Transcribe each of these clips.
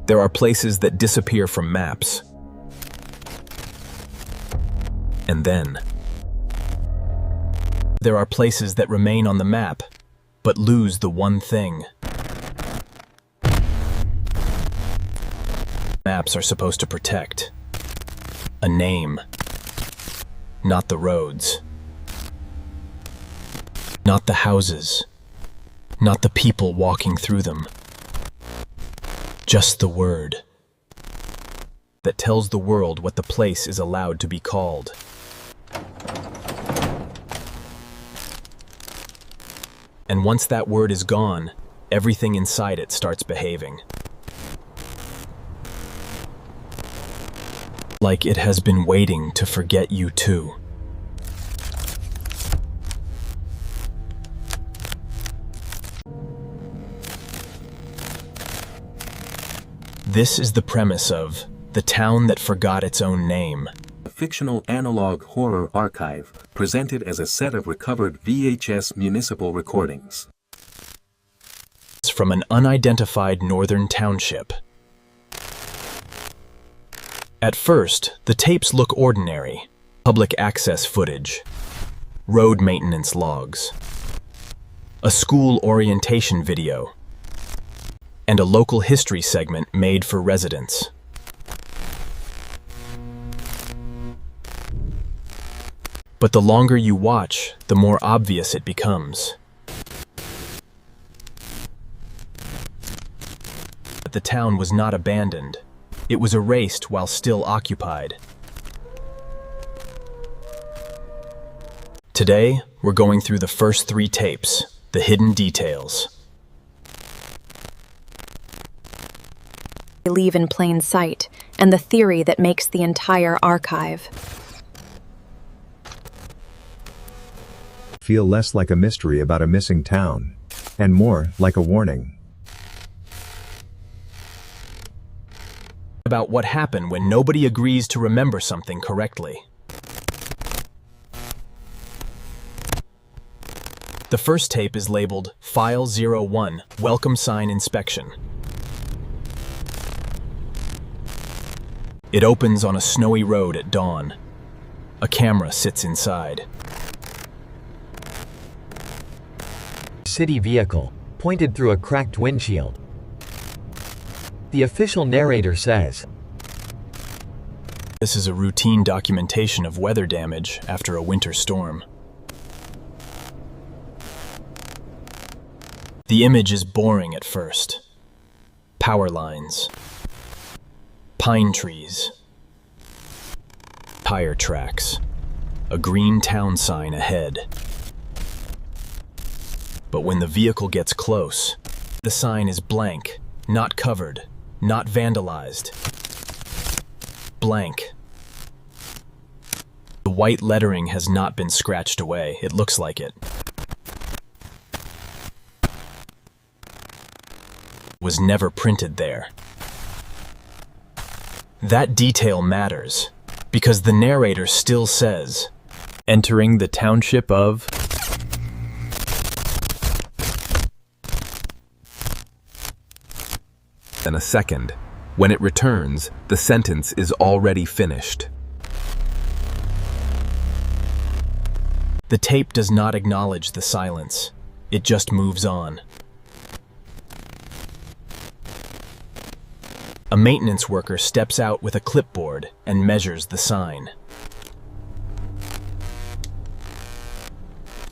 There are places that disappear from maps. And then, there are places that remain on the map, but lose the one thing. Maps are supposed to protect a name, not the roads, not the houses, not the people walking through them. Just the word that tells the world what the place is allowed to be called. And once that word is gone, everything inside it starts behaving like it has been waiting to forget you too. This is the premise of The Town That Forgot Its Own Name, A fictional analog horror archive presented as a set of recovered VHS municipal recordings. It's from an unidentified northern township. At first, the tapes look ordinary. Public access footage, road maintenance logs, a school orientation video, and a local history segment made for residents. But the longer you watch, the more obvious it becomes. The town was not abandoned. It was erased while still occupied. Today, we're going through the first 3 tapes, the hidden details. They leave in plain sight, and the theory that makes the entire archive. Feel less like a mystery about a missing town, and more like a warning. About what happened when nobody agrees to remember something correctly. The first tape is labeled File 01, Welcome Sign Inspection. It opens on a snowy road at dawn. A camera sits inside. City vehicle, pointed through a cracked windshield. The official narrator says, This is a routine documentation of weather damage after a winter storm. The image is boring at first. Power lines, pine trees, tire tracks, a green town sign ahead. But when the vehicle gets close, the sign is blank, not covered, not vandalized. Blank. The white lettering has not been scratched away. It looks like it was never printed there. That detail matters, because the narrator still says, entering the township of... In a second, when it returns, the sentence is already finished. The tape does not acknowledge the silence. It just moves on. A maintenance worker steps out with a clipboard and measures the sign.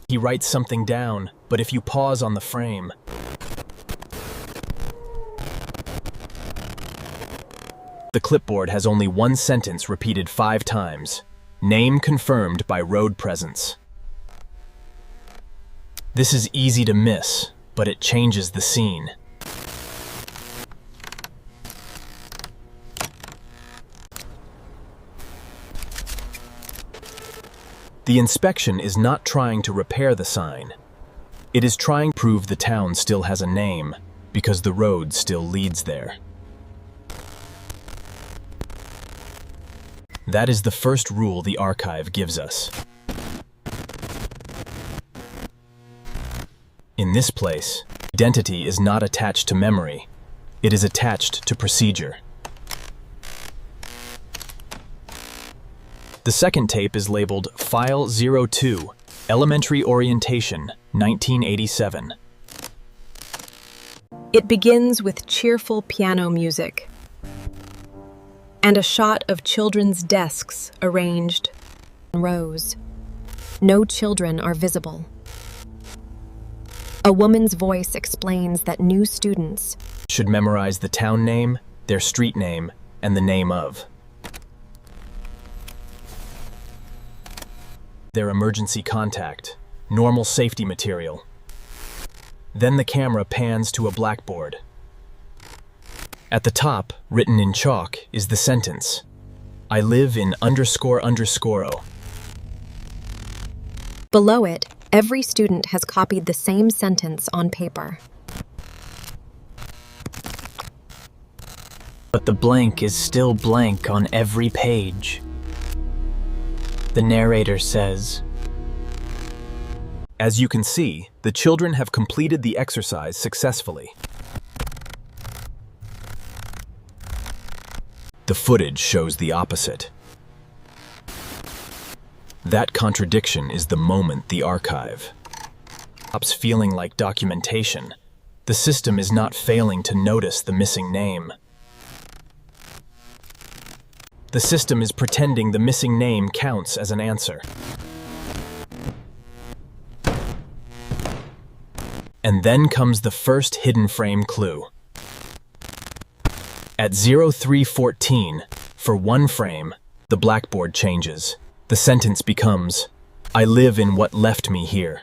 He writes something down, but if you pause on the frame, the clipboard has only one sentence repeated 5 times. Name confirmed by road presence. This is easy to miss, but it changes the scene. The inspection is not trying to repair the sign. It is trying to prove the town still has a name, because the road still leads there. That is the first rule the archive gives us. In this place, identity is not attached to memory. It is attached to procedure. The second tape is labeled File 02, Elementary Orientation, 1987. It begins with cheerful piano music and a shot of children's desks arranged in rows. No children are visible. A woman's voice explains that new students should memorize the town name, their street name, and the name of their emergency contact, normal safety material. Then the camera pans to a blackboard. At the top, written in chalk, is the sentence, I live in __o. Below it, every student has copied the same sentence on paper. But the blank is still blank on every page. The narrator says, As you can see, the children have completed the exercise successfully. The footage shows the opposite. That contradiction is the moment the archive stops feeling like documentation. The system is not failing to notice the missing name. The system is pretending the missing name counts as an answer. And then comes the first hidden frame clue. At 0314, for one frame, the blackboard changes. The sentence becomes, I live in what left me here.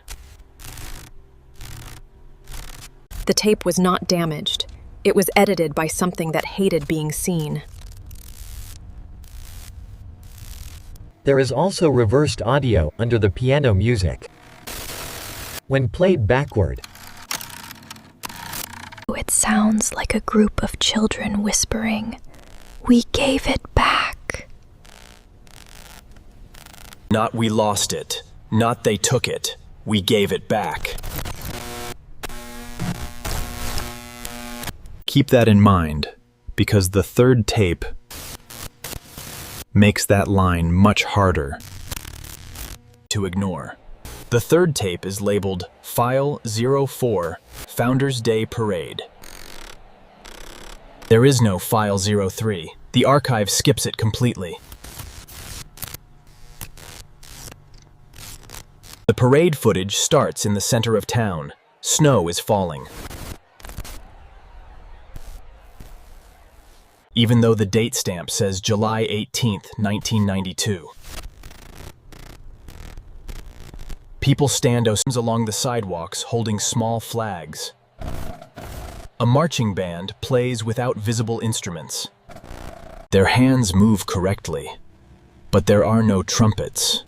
The tape was not damaged. It was edited by something that hated being seen. There is also reversed audio under the piano music. When played backward, it sounds like a group of children whispering, "We gave it back." Not we lost it, not they took it, we gave it back. Keep that in mind, because the third tape makes that line much harder to ignore. The third tape is labeled File 04, Founders Day Parade. There is no File 03. The archive skips it completely. The parade footage starts in the center of town. Snow is falling. Even though the date stamp says July 18th, 1992. People stand along the sidewalks holding small flags. A marching band plays without visible instruments. Their hands move correctly, but there are no trumpets,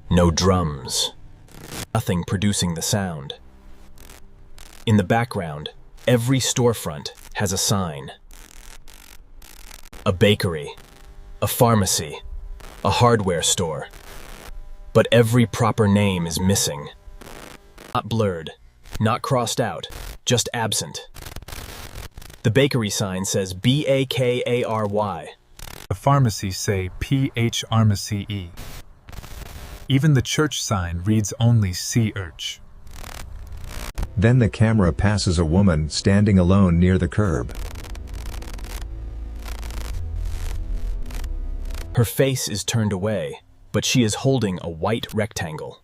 no drums, nothing producing the sound. In the background, every storefront has a sign. A bakery, a pharmacy, a hardware store. But every proper name is missing. Not blurred, not crossed out, just absent. The bakery sign says BAKARY. The pharmacies say PHRmacy. Even the church sign reads only CH. Then the camera passes a woman standing alone near the curb. Her face is turned away, but she is holding a white rectangle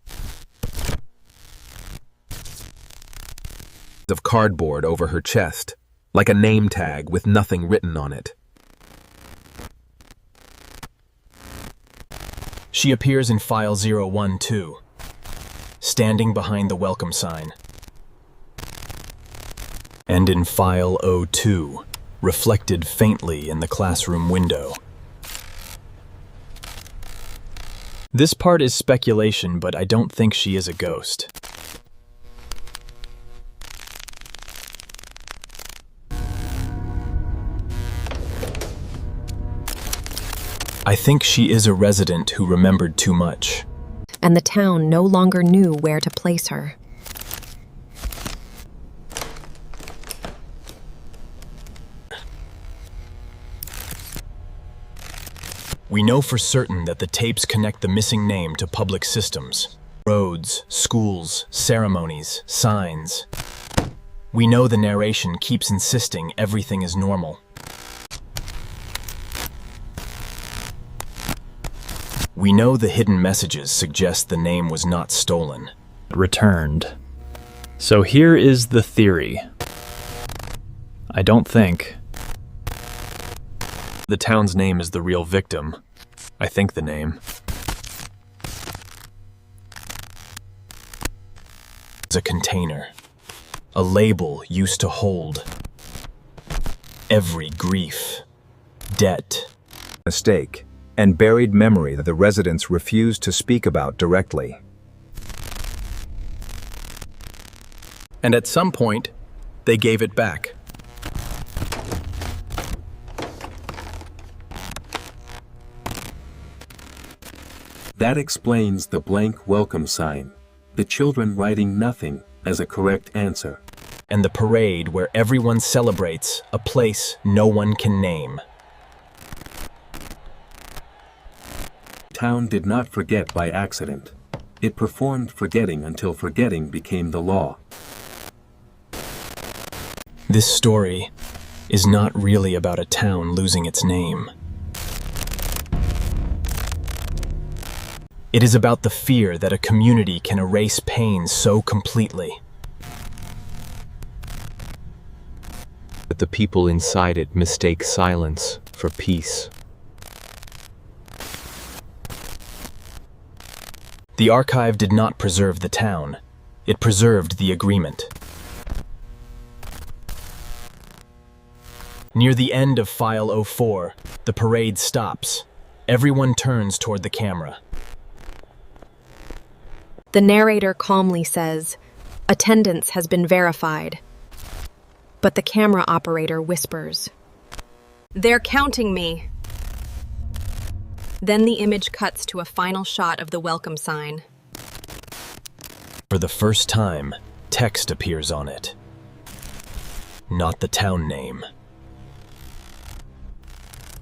of cardboard over her chest, like a name tag with nothing written on it. She appears in File 012, standing behind the welcome sign. And in File 02, reflected faintly in the classroom window. This part is speculation, but I don't think she is a ghost. I think she is a resident who remembered too much. And the town no longer knew where to place her. We know for certain that the tapes connect the missing name to public systems, roads, schools, ceremonies, signs. We know the narration keeps insisting everything is normal. We know the hidden messages suggest the name was not stolen. Returned. So here is the theory. I don't think the town's name is the real victim. I think the name is a container, a label used to hold every grief, debt, mistake, and buried memory that the residents refused to speak about directly. And at some point, they gave it back. That explains the blank welcome sign, the children writing nothing as a correct answer. And the parade where everyone celebrates a place no one can name. Town did not forget by accident. It performed forgetting until forgetting became the law. This story is not really about a town losing its name. It is about the fear that a community can erase pain so completely that the people inside it mistake silence for peace. The archive did not preserve the town. It preserved the agreement. Near the end of File 04, the parade stops. Everyone turns toward the camera. The narrator calmly says, "Attendance has been verified." But the camera operator whispers, "They're counting me." Then the image cuts to a final shot of the welcome sign. For the first time, text appears on it. Not the town name.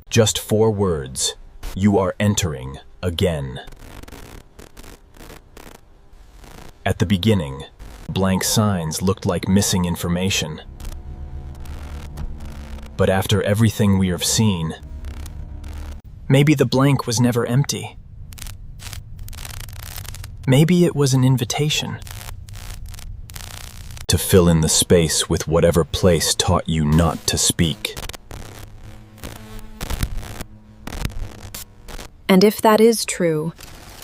Just 4 words, "You are entering again." At the beginning, blank signs looked like missing information. But after everything we have seen, maybe the blank was never empty. Maybe it was an invitation to fill in the space with whatever place taught you not to speak. And if that is true,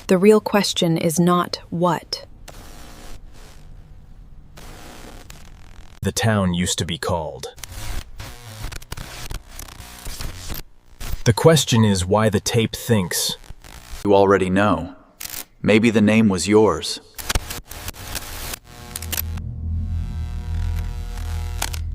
the real question is not what. The town used to be called. The question is why the tape thinks. You already know. Maybe the name was yours.